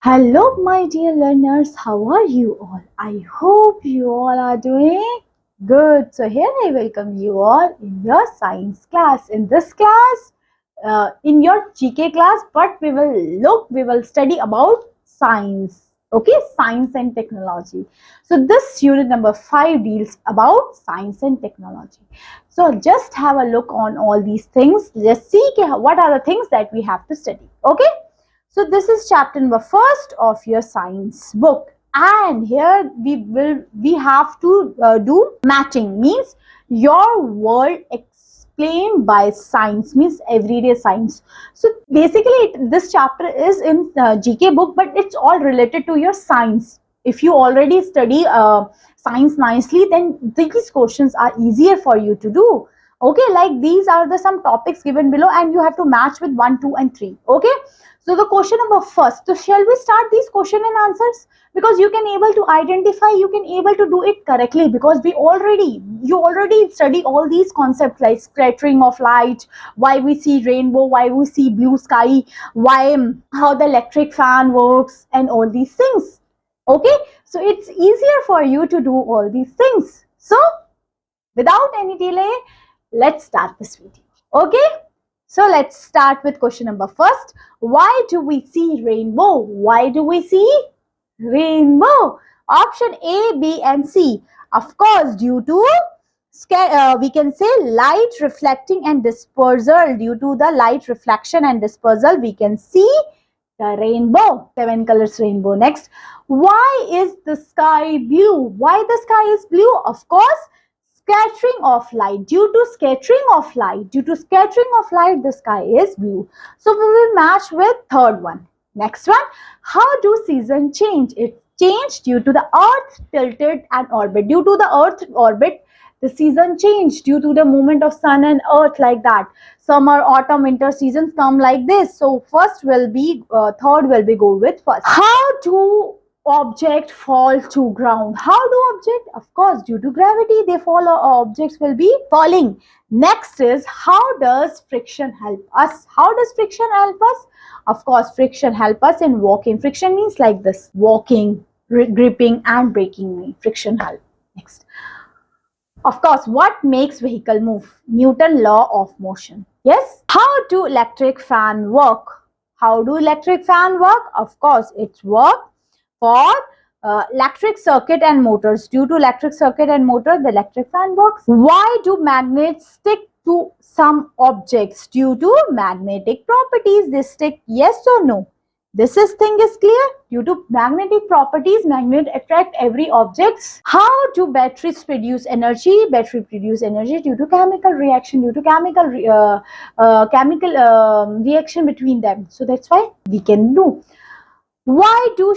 Hello, my dear learners. How are you all? I hope you all are doing good. So, here I welcome you all in your science class. In this class, in your GK class, but we will study about science. Okay, science and technology. So, this unit number 5 deals about science and technology. So, just have a look on all these things. Just see what are the things that we have to study. Okay. So this is chapter number first of your science book, and here we have to do matching, means your world explained by science, means everyday science. So basically this chapter is in GK book, but it's all related to your science. If you already study science nicely, then these questions are easier for you to do. Okay, like these are the some topics given below, and you have to match with 1, 2 and 3. Okay, so the question number first, so shall we start these question and answers? Because you can able to identify, you can able to do it correctly, because you already study all these concepts like scattering of light, why we see rainbow, why we see blue sky, why how the electric fan works, and all these things. Okay, so it's easier for you to do all these things. So without any delay, let's start this video. Okay, so let's start with question number first. Why do we see rainbow? Why do we see rainbow? Option A, B and C. Of course, due to we can say light reflecting and dispersal. Due to the light reflection and dispersal, we can see the rainbow. 7 colors rainbow. Next, why is the sky blue? Why the sky is blue? Of course, scattering of light. Due to scattering of light, the sky is blue. So we will match with third one. Next one, how do season change? It changed due to the earth tilted and orbit. Due to the earth orbit, the season changed due to the movement of sun and earth, like that. Summer, autumn, winter seasons come like this. So first will be third will be go with first. How do object fall to ground? How do object? Of course, due to gravity, they fall, objects will be falling. Next is, how does friction help us? How does friction help us? Of course, friction help us in walking. Friction means like this: walking, gripping and braking me. Friction help. Next, of course, what makes vehicle move? Newton law of motion. Yes. How do electric fan work? How do electric fan work? Of course, it's work for electric circuit and motors. Due to electric circuit and motor, the electric fan works. Why do magnets stick to some objects? Due to magnetic properties, they stick. Yes or no? This thing is clear. Due to magnetic properties, magnet attract every objects. How do batteries produce energy? Battery produce energy due to chemical reaction, due to chemical reaction between them. So that's why we can do. Why do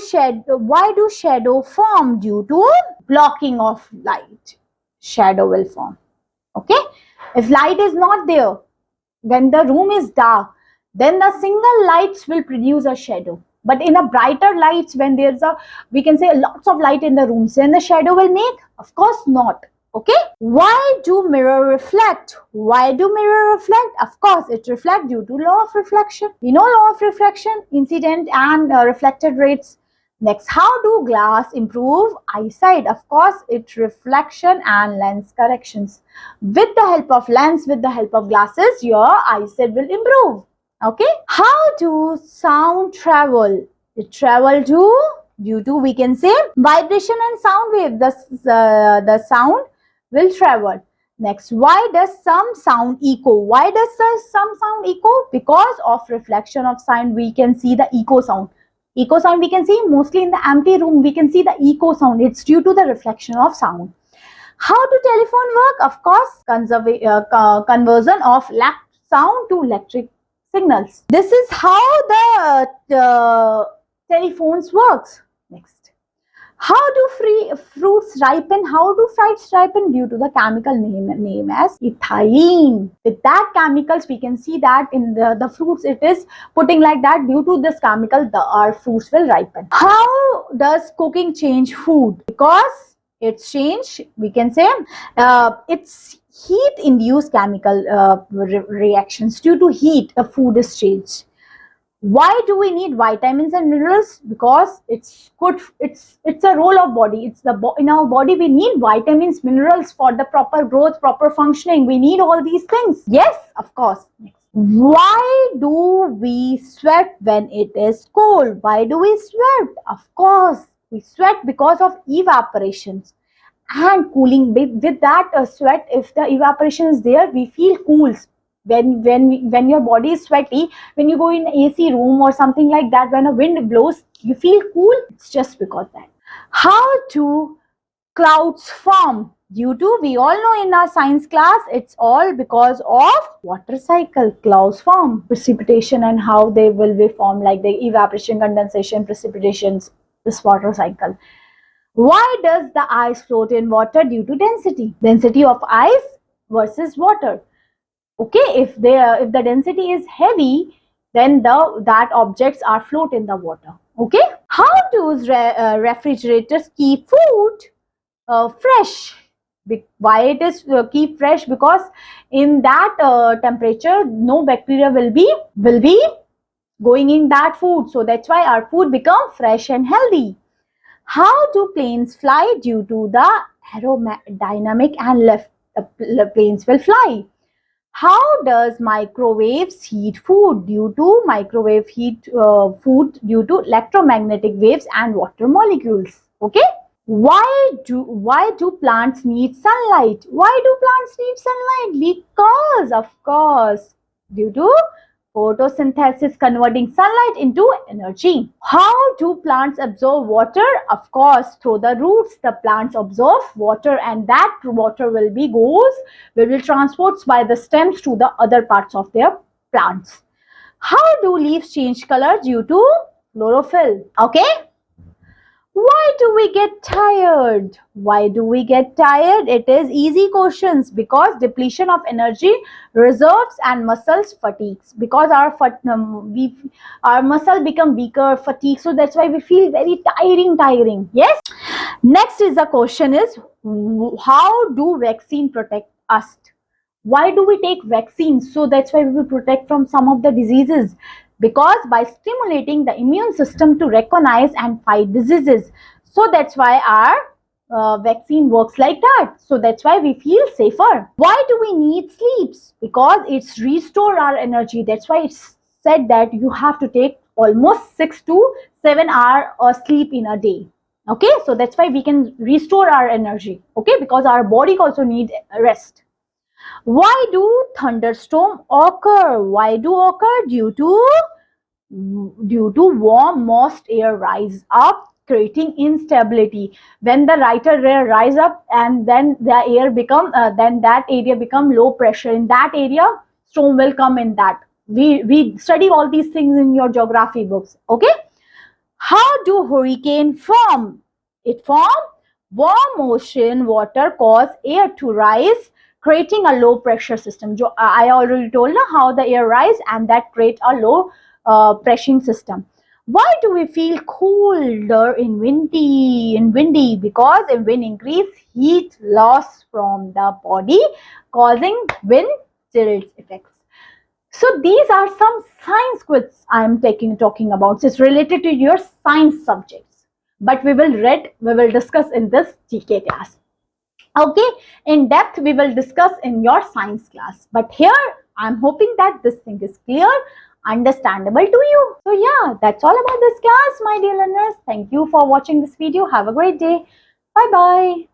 shadow form? Due to blocking of light, shadow will form. Okay, if light is not there, when the room is dark, then the single lights will produce a shadow. But in a brighter lights, when there's a, we can say, lots of light in the rooms, then the shadow will make? Of course not. Okay, why do mirror reflect? Why do mirror reflect? Of course, it reflects due to law of reflection. You know law of reflection, incident and reflected rates. Next, how do glass improve eyesight? Of course, it reflection and lens corrections. With the help of lens, with the help of glasses, your eyesight will improve. Okay, how do sound travel? It travel due to, we can say, vibration and sound wave. The sound will travel. Next, why does some sound echo? Why does some sound echo? Because of reflection of sound, we can see the echo sound. Echo sound we can see mostly in the empty room. We can see the echo sound. It's due to the reflection of sound. How do telephone work? Of course, conversion of sound to electric signals. This is how the telephones works. Next, how do fruits ripen? How do fruits ripen? Due to the chemical name as ethylene. With that chemicals, we can see that in the fruits it is putting like that. Due to this chemical, our fruits will ripen. How does cooking change food? Because it's change, we can say, it's heat induced chemical reactions. Due to heat, the food is changed. Why do we need vitamins and minerals? Because it's good, it's a role of body. It's in our body we need vitamins, minerals for the proper growth, proper functioning. We need all these things. Yes, of course. Why do we sweat when it is cold? Why do we sweat? Of course, we sweat because of evaporations and cooling. With that sweat, if the evaporation is there, we feel cools. When your body is sweaty, when you go in AC room or something like that, when a wind blows, you feel cool. It's just because that. How do clouds form? Due to, we all know in our science class, it's all because of water cycle. Clouds form, precipitation, and how they will be formed, like the evaporation, condensation, precipitations, this water cycle. Why does the ice float in water? Due to density. Density of ice versus water. Okay, if the density is heavy, then that objects are float in the water. Okay. How do refrigerators keep food fresh? Why it is keep fresh? Because in that temperature, no bacteria will be going in that food. So that's why our food become fresh and healthy. How do planes fly? Due to the aerodynamic and lift, the planes will fly. How does microwaves heat food? Due to microwave heat food due to electromagnetic waves and water molecules. Okay. Why do plants need sunlight? Why do plants need sunlight? Because, of course, due to photosynthesis, converting sunlight into energy. How do plants absorb water? Of course, through the roots, the plants absorb water, and that water will be transported by the stems to the other parts of their plants. How do leaves change color? Due to chlorophyll. Okay. Why do we get tired? Why do we get tired? It is easy questions. Because depletion of energy reserves and muscles fatigues. Because our muscle become weaker, fatigue. So that's why we feel very tiring. Yes. Next is the question is, how do vaccine protect us? Why do we take vaccines? So that's why we will protect from some of the diseases, because by stimulating the immune system to recognize and fight diseases. So that's why our vaccine works like that. So that's why we feel safer. Why do we need sleeps? Because it's restore our energy. That's why it's said that you have to take almost 6 to 7 hour sleep in a day. Okay, so that's why we can restore our energy. Okay, because our body also needs rest. Why do thunderstorm occur? Why do occur? Due to warm moist air rise up, creating instability. When the lighter air rise up, and then the air become then that area become low pressure. In that area, storm will come in that. We study all these things in your geography books. Okay. How do hurricane form? It form warm ocean water cause air to rise, creating a low pressure system. I already told you how the air rise, and that create a low pressure system. Why do we feel colder in windy? Because in wind increase, heat loss from the body, causing wind chill effects. So these are some science quiz I'm talking about. It's related to your science subjects. But we will discuss in this GK class. Okay, in depth we will discuss in your science class. But here I'm hoping that this thing is clear, understandable to you. So yeah, that's all about this class, my dear learners. Thank you for watching this video. Have a great day. Bye bye.